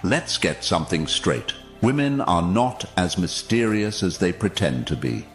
Let's get something straight. Women are not as mysterious as they pretend to be.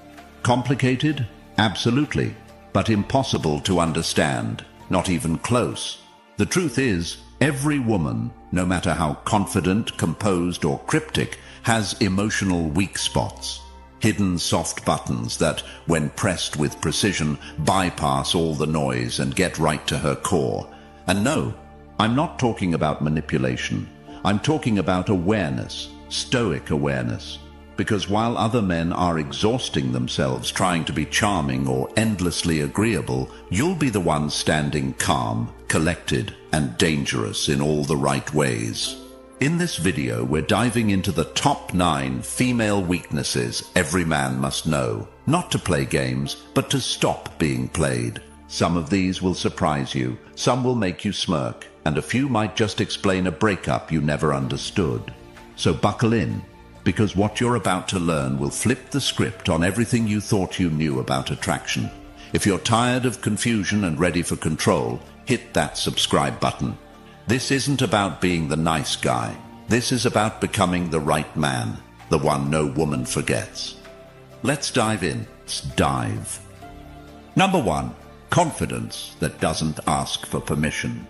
Complicated? Absolutely. But impossible to understand. Not even close. The truth is, every woman, no matter how confident, composed, or cryptic, has emotional weak spots. Hidden soft buttons that, when pressed with precision, bypass all the noise and get right to her core. And no, I'm not talking about manipulation. I'm talking about awareness, stoic awareness. Because while other men are exhausting themselves trying to be charming or endlessly agreeable, you'll be the one standing calm, collected, and dangerous in all the right ways. In this video, we're diving into the top 9 female weaknesses every man must know. Not to play games, but to stop being played. Some of these will surprise you, some will make you smirk, and a few might just explain a breakup you never understood. So buckle in, because what you're about to learn will flip the script on everything you thought you knew about attraction. If you're tired of confusion and ready for control, hit that subscribe button. This isn't about being the nice guy. This is about becoming the right man, the one no woman forgets. Let's dive in. Let's dive. Number 1. Confidence that doesn't ask for permission.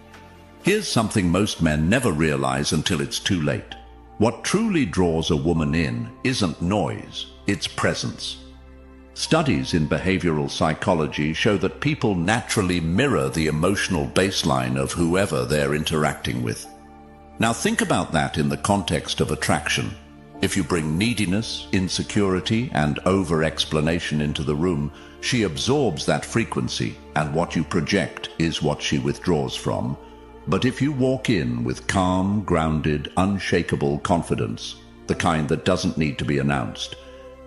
Here's something most men never realize until it's too late. What truly draws a woman in isn't noise, it's presence. Studies in behavioral psychology show that people naturally mirror the emotional baseline of whoever they're interacting with. Now think about that in the context of attraction. If you bring neediness, insecurity, and over-explanation into the room, she absorbs that frequency, and what you project is what she withdraws from. But if you walk in with calm, grounded, unshakable confidence, the kind that doesn't need to be announced,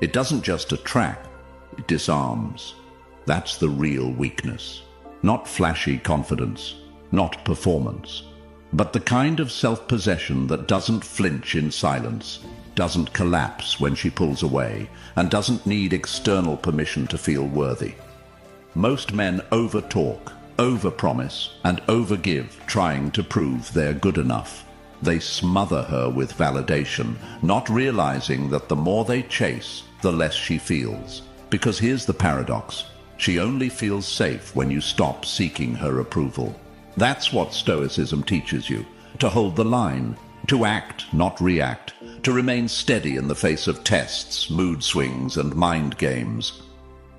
it doesn't just attract, it disarms. That's the real weakness. Not flashy confidence, not performance, but the kind of self-possession that doesn't flinch in silence, doesn't collapse when she pulls away, and doesn't need external permission to feel worthy. Most men over-talk, over-promise, and over-give, trying to prove they're good enough. They smother her with validation, not realizing that the more they chase, the less she feels. Because here's the paradox. She only feels safe when you stop seeking her approval. That's what Stoicism teaches you. To hold the line, to act, not react, to remain steady in the face of tests, mood swings, and mind games.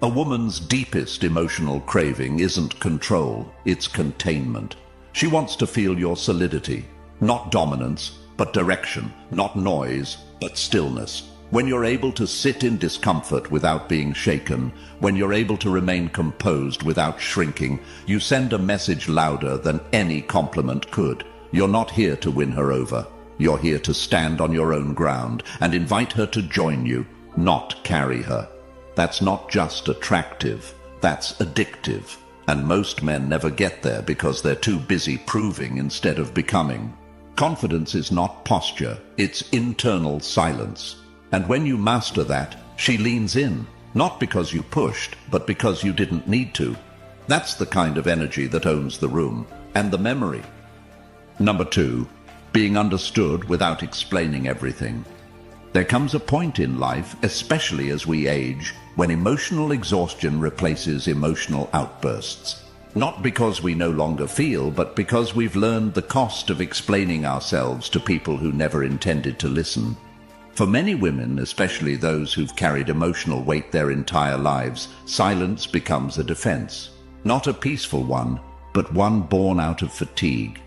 A woman's deepest emotional craving isn't control, it's containment. She wants to feel your solidity, not dominance, but direction, not noise, but stillness. When you're able to sit in discomfort without being shaken, when you're able to remain composed without shrinking, you send a message louder than any compliment could. You're not here to win her over. You're here to stand on your own ground and invite her to join you, not carry her. That's not just attractive, that's addictive. And most men never get there because they're too busy proving instead of becoming. Confidence is not posture, it's internal silence. And when you master that, she leans in, not because you pushed, but because you didn't need to. That's the kind of energy that owns the room, and the memory. Number 2, being understood without explaining everything. There comes a point in life, especially as we age, when emotional exhaustion replaces emotional outbursts. Not because we no longer feel, but because we've learned the cost of explaining ourselves to people who never intended to listen. For many women, especially those who've carried emotional weight their entire lives, silence becomes a defense. Not a peaceful one, but one born out of fatigue.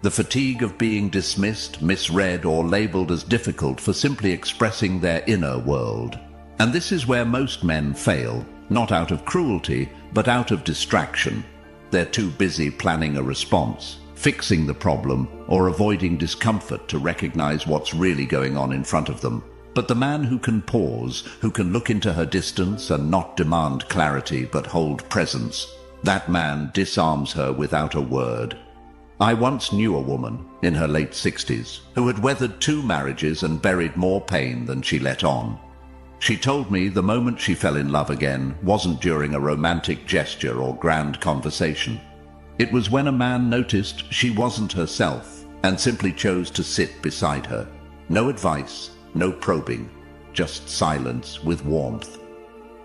The fatigue of being dismissed, misread, or labeled as difficult for simply expressing their inner world. And this is where most men fail, not out of cruelty, but out of distraction. They're too busy planning a response, fixing the problem, or avoiding discomfort to recognize what's really going on in front of them. But the man who can pause, who can look into her distance and not demand clarity but hold presence, that man disarms her without a word. I once knew a woman, in her late 60s, who had weathered 2 marriages and buried more pain than she let on. She told me the moment she fell in love again wasn't during a romantic gesture or grand conversation. It was when a man noticed she wasn't herself and simply chose to sit beside her. No advice, no probing, just silence with warmth.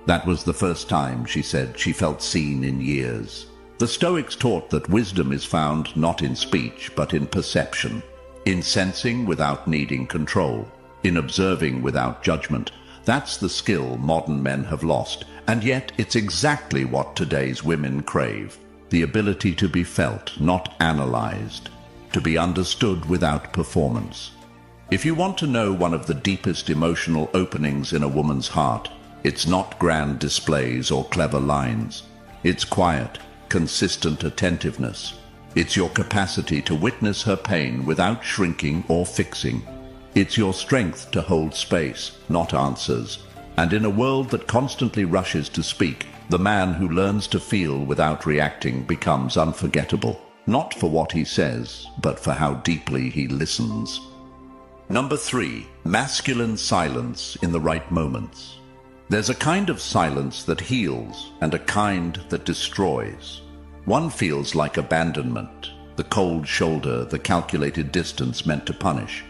That was the first time, she said, she felt seen in years. The Stoics taught that wisdom is found not in speech, but in perception, in sensing without needing control, in observing without judgment. That's the skill modern men have lost, and yet it's exactly what today's women crave. The ability to be felt, not analyzed, to be understood without performance. If you want to know one of the deepest emotional openings in a woman's heart, it's not grand displays or clever lines. It's quiet, consistent attentiveness. It's your capacity to witness her pain without shrinking or fixing. It's your strength to hold space, not answers. And in a world that constantly rushes to speak, the man who learns to feel without reacting becomes unforgettable. Not for what he says, but for how deeply he listens. Number 3, masculine silence in the right moments. There's a kind of silence that heals and a kind that destroys. One feels like abandonment, the cold shoulder, the calculated distance meant to punish.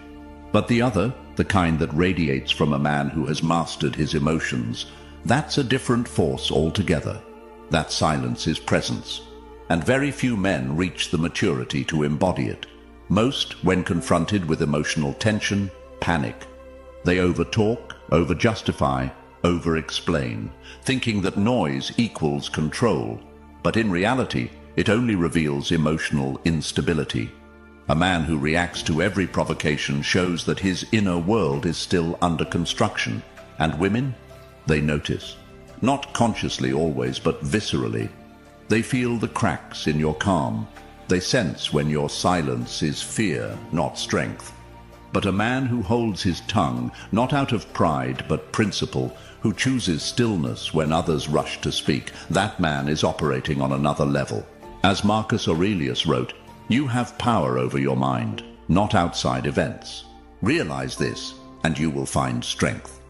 But the other, the kind that radiates from a man who has mastered his emotions, that's a different force altogether. That silence is presence, and very few men reach the maturity to embody it. Most, when confronted with emotional tension, panic. They overtalk, overjustify, over-explain, thinking that noise equals control. But in reality, it only reveals emotional instability. A man who reacts to every provocation shows that his inner world is still under construction. And women? They notice. Not consciously always, but viscerally. They feel the cracks in your calm. They sense when your silence is fear, not strength. But a man who holds his tongue, not out of pride but principle, who chooses stillness when others rush to speak, that man is operating on another level. As Marcus Aurelius wrote, you have power over your mind, not outside events. Realize this, and you will find strength.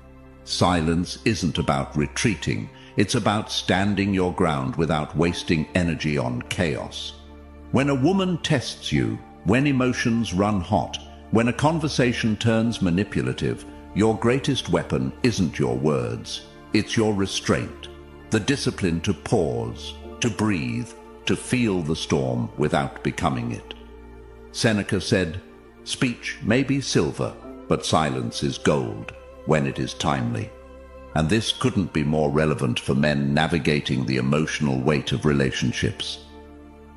Silence isn't about retreating, it's about standing your ground without wasting energy on chaos. When a woman tests you, when emotions run hot, when a conversation turns manipulative, your greatest weapon isn't your words, it's your restraint, the discipline to pause, to breathe, to feel the storm without becoming it. Seneca said, speech may be silver, but silence is gold when it is timely. And this couldn't be more relevant for men navigating the emotional weight of relationships.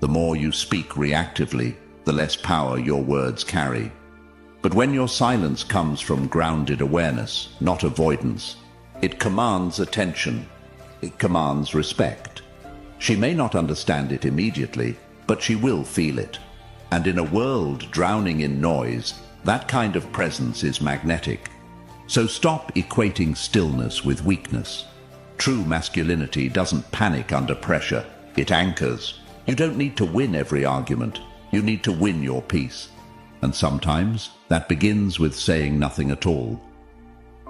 The more you speak reactively, the less power your words carry. But when your silence comes from grounded awareness, not avoidance, it commands attention. It commands respect. She may not understand it immediately, but she will feel it. And in a world drowning in noise, that kind of presence is magnetic. So stop equating stillness with weakness. True masculinity doesn't panic under pressure, it anchors. You don't need to win every argument, you need to win your peace. And sometimes that begins with saying nothing at all.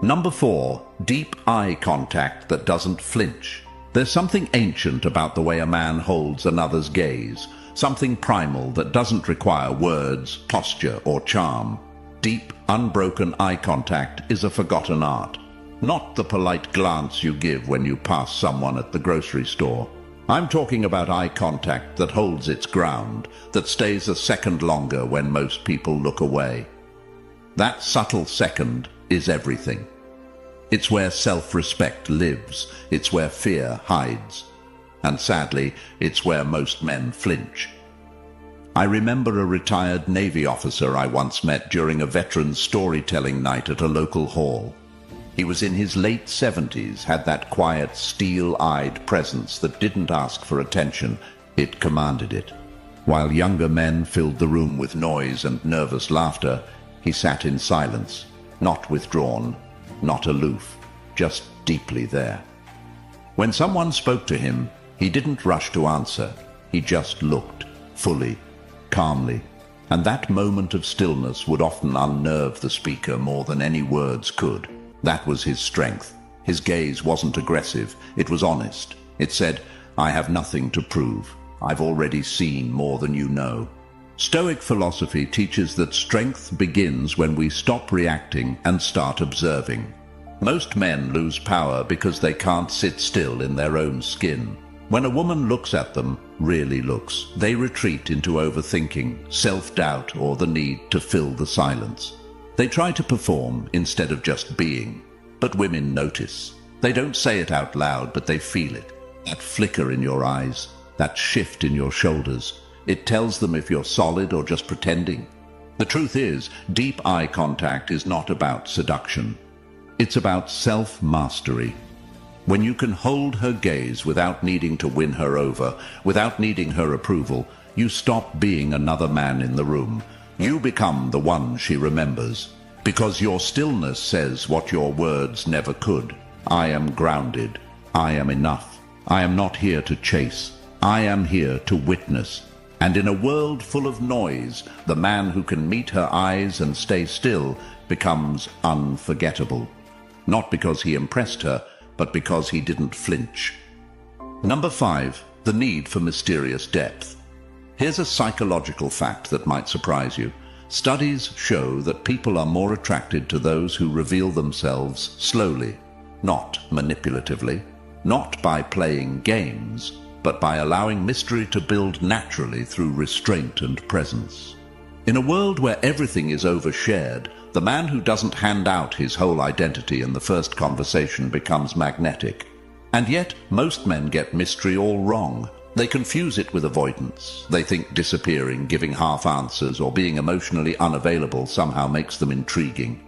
Number 4, deep eye contact that doesn't flinch. There's something ancient about the way a man holds another's gaze, something primal that doesn't require words, posture, or charm. Deep, unbroken eye contact is a forgotten art. Not the polite glance you give when you pass someone at the grocery store. I'm talking about eye contact that holds its ground, that stays a second longer when most people look away. That subtle second is everything. It's where self-respect lives, it's where fear hides. And sadly, it's where most men flinch. I remember a retired Navy officer I once met during a veterans storytelling night at a local hall. He was in his late 70s, had that quiet, steel-eyed presence that didn't ask for attention, it commanded it. While younger men filled the room with noise and nervous laughter, he sat in silence, not withdrawn, not aloof, just deeply there. When someone spoke to him, he didn't rush to answer, he just looked, fully, calmly. And that moment of stillness would often unnerve the speaker more than any words could. That was his strength. His gaze wasn't aggressive, it was honest. It said, I have nothing to prove. I've already seen more than you know. Stoic philosophy teaches that strength begins when we stop reacting and start observing. Most men lose power because they can't sit still in their own skin. When a woman looks at them, really looks, they retreat into overthinking, self-doubt, or the need to fill the silence. They try to perform instead of just being. But women notice. They don't say it out loud, but they feel it. That flicker in your eyes, that shift in your shoulders. It tells them if you're solid or just pretending. The truth is, deep eye contact is not about seduction. It's about self-mastery. When you can hold her gaze without needing to win her over, without needing her approval, you stop being another man in the room. You become the one she remembers, because your stillness says what your words never could. I am grounded. I am enough. I am not here to chase. I am here to witness. And in a world full of noise, the man who can meet her eyes and stay still becomes unforgettable. Not because he impressed her, but because he didn't flinch. Number 5, the need for mysterious depth. Here's a psychological fact that might surprise you. Studies show that people are more attracted to those who reveal themselves slowly, not manipulatively, not by playing games, but by allowing mystery to build naturally through restraint and presence. In a world where everything is overshared, the man who doesn't hand out his whole identity in the first conversation becomes magnetic. And yet, most men get mystery all wrong. They confuse it with avoidance. They think disappearing, giving half answers, or being emotionally unavailable somehow makes them intriguing.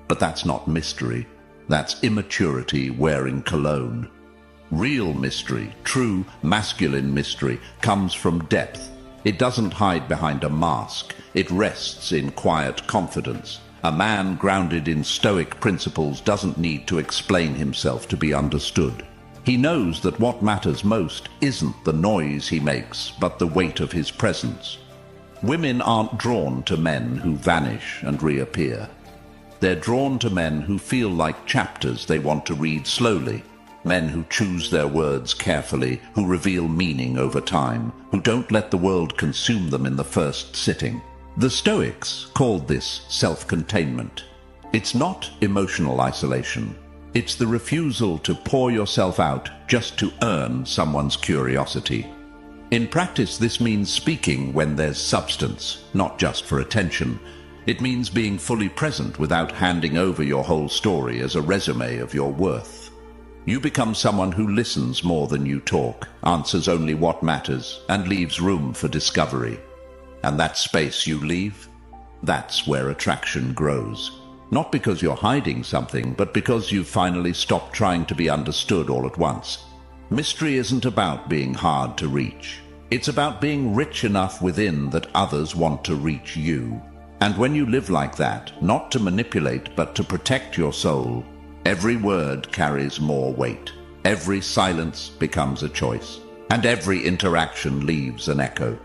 But that's not mystery. That's immaturity wearing cologne. Real mystery, true masculine mystery, comes from depth. It doesn't hide behind a mask. It rests in quiet confidence. A man grounded in Stoic principles doesn't need to explain himself to be understood. He knows that what matters most isn't the noise he makes, but the weight of his presence. Women aren't drawn to men who vanish and reappear. They're drawn to men who feel like chapters they want to read slowly. Men who choose their words carefully, who reveal meaning over time, who don't let the world consume them in the first sitting. The Stoics called this self-containment. It's not emotional isolation. It's the refusal to pour yourself out just to earn someone's curiosity. In practice, this means speaking when there's substance, not just for attention. It means being fully present without handing over your whole story as a resume of your worth. You become someone who listens more than you talk, answers only what matters, and leaves room for discovery. And that space you leave, that's where attraction grows. Not because you're hiding something, but because you've finally stopped trying to be understood all at once. Mystery isn't about being hard to reach. It's about being rich enough within that others want to reach you. And when you live like that, not to manipulate, but to protect your soul, every word carries more weight. Every silence becomes a choice. And every interaction leaves an echo.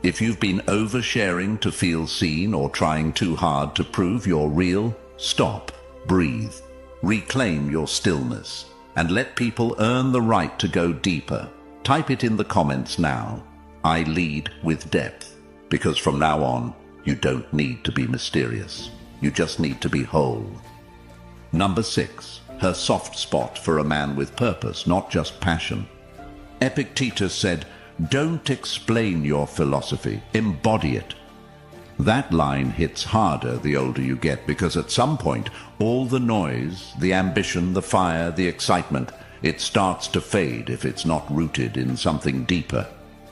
If you've been oversharing to feel seen or trying too hard to prove you're real, stop, breathe, reclaim your stillness, and let people earn the right to go deeper. Type it in the comments now. I lead with depth, because from now on, you don't need to be mysterious. You just need to be whole. Number 6, her soft spot for a man with purpose, not just passion. Epictetus said, "Don't explain your philosophy, embody it." That line hits harder the older you get, because at some point, all the noise, the ambition, the fire, the excitement, it starts to fade if it's not rooted in something deeper.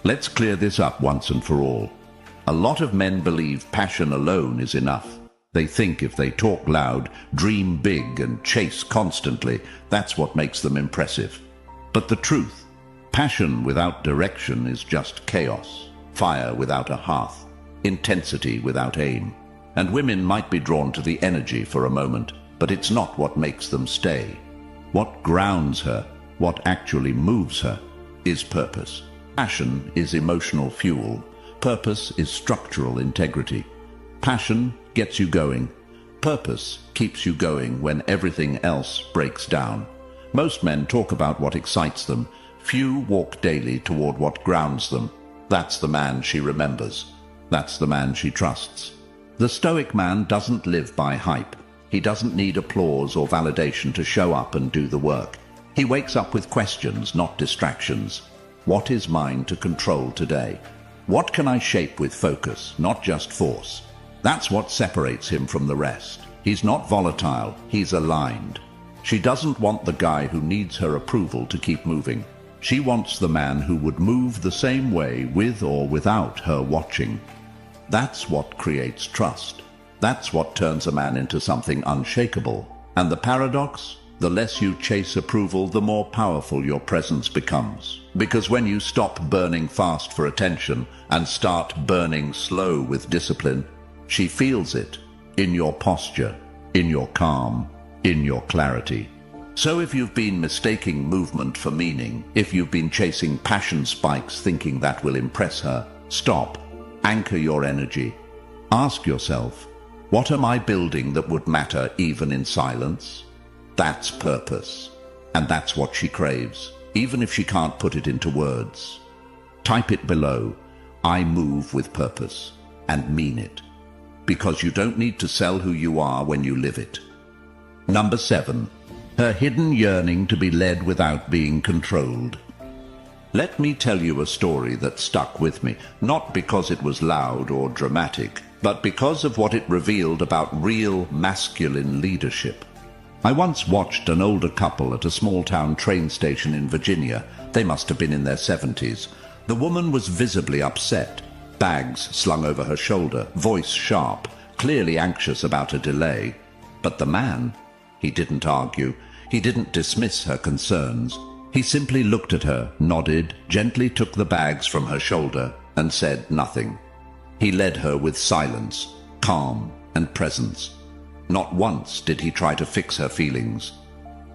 Let's clear this up once and for all. A lot of men believe passion alone is enough. They think if they talk loud, dream big, and chase constantly, that's what makes them impressive. But the truth, passion without direction is just chaos, fire without a hearth, intensity without aim. And women might be drawn to the energy for a moment, but it's not what makes them stay. What grounds her, what actually moves her, is purpose. Passion is emotional fuel. Purpose is structural integrity. Passion gets you going. Purpose keeps you going when everything else breaks down. Most men talk about what excites them. Few walk daily toward what grounds them. That's the man she remembers. That's the man she trusts. The Stoic man doesn't live by hype. He doesn't need applause or validation to show up and do the work. He wakes up with questions, not distractions. What is mine to control today? What can I shape with focus, not just force? That's what separates him from the rest. He's not volatile, he's aligned. She doesn't want the guy who needs her approval to keep moving. She wants the man who would move the same way with or without her watching. That's what creates trust. That's what turns a man into something unshakable. And the paradox? The less you chase approval, the more powerful your presence becomes. Because when you stop burning fast for attention and start burning slow with discipline, she feels it in your posture, in your calm, in your clarity. So if you've been mistaking movement for meaning, if you've been chasing passion spikes thinking that will impress her, stop. Anchor your energy. Ask yourself, what am I building that would matter even in silence? That's purpose. And that's what she craves, even if she can't put it into words. Type it below. I move with purpose, and mean it. Because you don't need to sell who you are when you live it. Number 7. Her hidden yearning to be led without being controlled. Let me tell you a story that stuck with me, not because it was loud or dramatic, but because of what it revealed about real masculine leadership. I once watched an older couple at a small-town train station in Virginia. They must have been in their 70s. The woman was visibly upset, bags slung over her shoulder, voice sharp, clearly anxious about a delay. But the man, he didn't argue. He didn't dismiss her concerns. He simply looked at her, nodded, gently took the bags from her shoulder, and said nothing. He led her with silence, calm, and presence. Not once did he try to fix her feelings.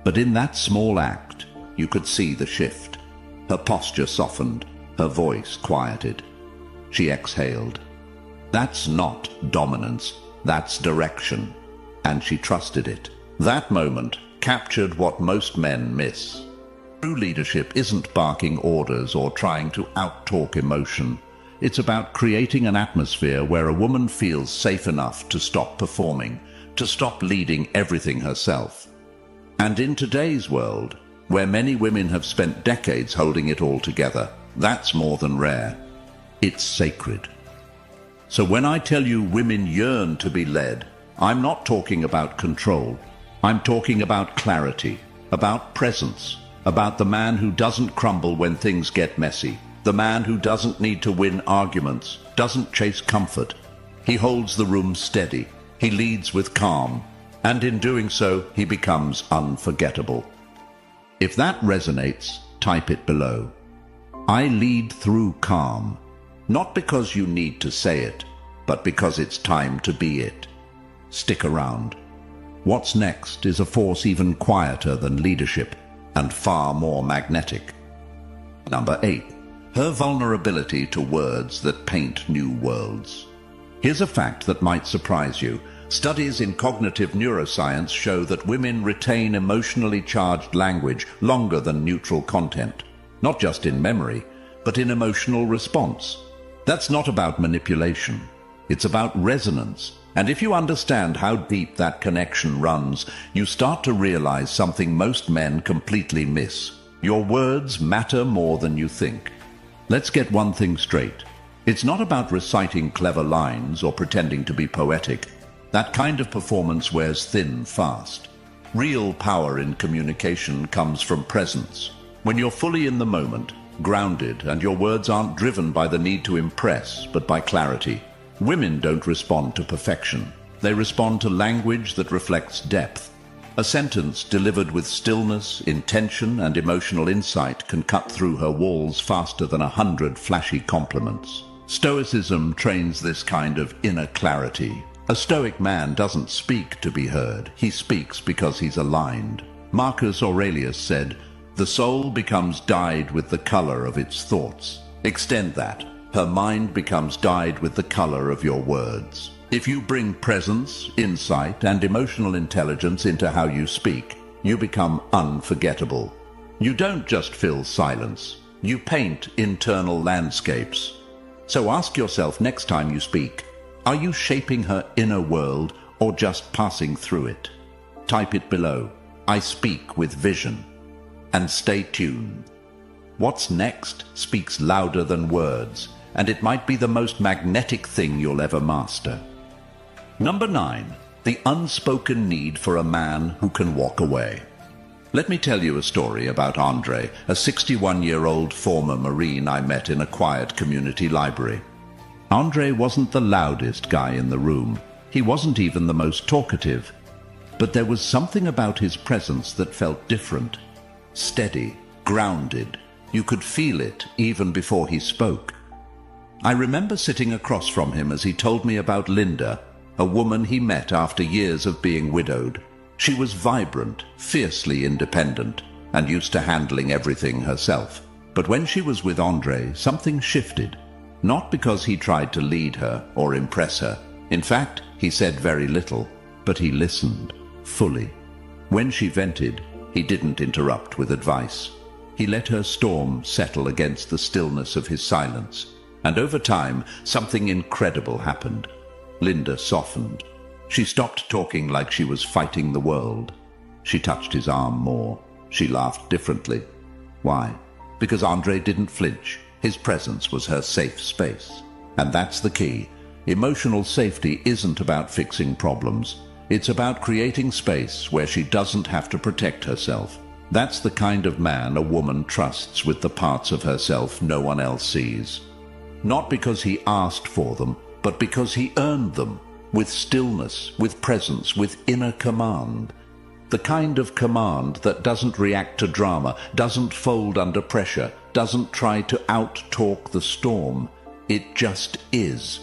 But in that small act, you could see the shift. Her posture softened, her voice quieted. She exhaled. That's not dominance, that's direction. And she trusted it. That moment captured what most men miss. True leadership isn't barking orders or trying to out-talk emotion. It's about creating an atmosphere where a woman feels safe enough to stop performing, to stop leading everything herself. And in today's world, where many women have spent decades holding it all together, that's more than rare. It's sacred. So when I tell you women yearn to be led, I'm not talking about control. I'm talking about clarity, about presence, about the man who doesn't crumble when things get messy, the man who doesn't need to win arguments, doesn't chase comfort. He holds the room steady. He leads with calm, and in doing so, he becomes unforgettable. If that resonates, type it below. I lead through calm, not because you need to say it, but because it's time to be it. Stick around. What's next is a force even quieter than leadership and far more magnetic. Number 8. Her vulnerability to words that paint new worlds. Here's a fact that might surprise you. Studies in cognitive neuroscience show that women retain emotionally charged language longer than neutral content, not just in memory, but in emotional response. That's not about manipulation. It's about resonance. And if you understand how deep that connection runs, you start to realize something most men completely miss. Your words matter more than you think. Let's get one thing straight. It's not about reciting clever lines or pretending to be poetic. That kind of performance wears thin fast. Real power in communication comes from presence. When you're fully in the moment, grounded, and your words aren't driven by the need to impress, but by clarity. Women don't respond to perfection. They respond to language that reflects depth. A sentence delivered with stillness, intention, and emotional insight can cut through her walls faster than 100 flashy compliments. Stoicism trains this kind of inner clarity. A Stoic man doesn't speak to be heard. He speaks because he's aligned. Marcus Aurelius said, "The soul becomes dyed with the color of its thoughts." Extend that. Her mind becomes dyed with the color of your words. If you bring presence, insight, and emotional intelligence into how you speak, you become unforgettable. You don't just fill silence. You paint internal landscapes. So ask yourself next time you speak, are you shaping her inner world or just passing through it? Type it below. I speak with vision. And stay tuned. What's next speaks louder than words, and it might be the most magnetic thing you'll ever master. Number 9. The unspoken need for a man who can walk away. Let me tell you a story about Andre, a 61-year-old former Marine I met in a quiet community library. Andre wasn't the loudest guy in the room. He wasn't even the most talkative. But there was something about his presence that felt different. Steady, grounded. You could feel it even before he spoke. I remember sitting across from him as he told me about Linda, a woman he met after years of being widowed. She was vibrant, fiercely independent, and used to handling everything herself. But when she was with Andre, something shifted. Not because he tried to lead her or impress her. In fact, he said very little, but he listened, fully. When she vented, he didn't interrupt with advice. He let her storm settle against the stillness of his silence. And over time, something incredible happened. Linda softened. She stopped talking like she was fighting the world. She touched his arm more. She laughed differently. Why? Because Andre didn't flinch. His presence was her safe space. And that's the key. Emotional safety isn't about fixing problems. It's about creating space where she doesn't have to protect herself. That's the kind of man a woman trusts with the parts of herself no one else sees. Not because he asked for them, but because he earned them. With stillness, with presence, with inner command. The kind of command that doesn't react to drama, doesn't fold under pressure, doesn't try to out-talk the storm. It just is.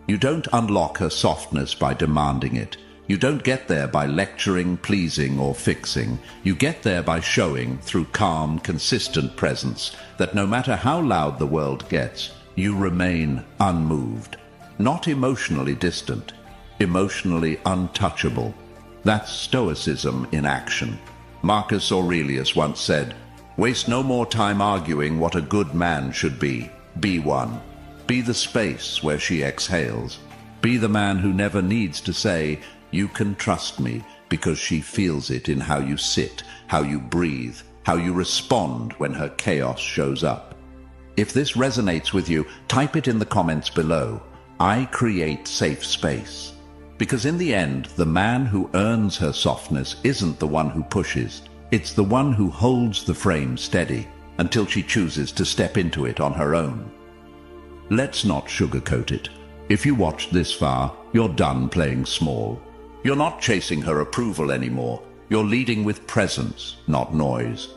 You don't unlock her softness by demanding it. You don't get there by lecturing, pleasing, or fixing. You get there by showing, through calm, consistent presence, that no matter how loud the world gets, you remain unmoved. Not emotionally distant, emotionally untouchable. That's Stoicism in action. Marcus Aurelius once said, "Waste no more time arguing what a good man should be. Be one. Be the space where she exhales. Be the man who never needs to say, 'You can trust me,' because she feels it in how you sit, how you breathe, how you respond when her chaos shows up." If this resonates with you, type it in the comments below. I create safe space. Because in the end, the man who earns her softness isn't the one who pushes. It's the one who holds the frame steady until she chooses to step into it on her own. Let's not sugarcoat it. If you watched this far, you're done playing small. You're not chasing her approval anymore. You're leading with presence, not noise.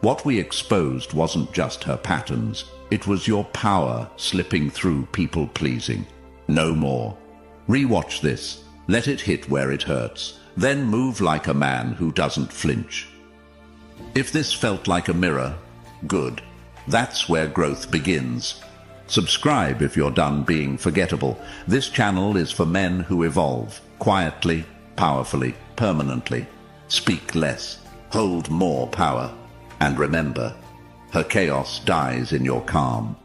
What we exposed wasn't just her patterns. It was your power slipping through people-pleasing. No more. Rewatch this. Let it hit where it hurts. Then move like a man who doesn't flinch. If this felt like a mirror, good. That's where growth begins. Subscribe if you're done being forgettable. This channel is for men who evolve, quietly, powerfully, permanently. Speak less, hold more power. And remember, her chaos dies in your calm.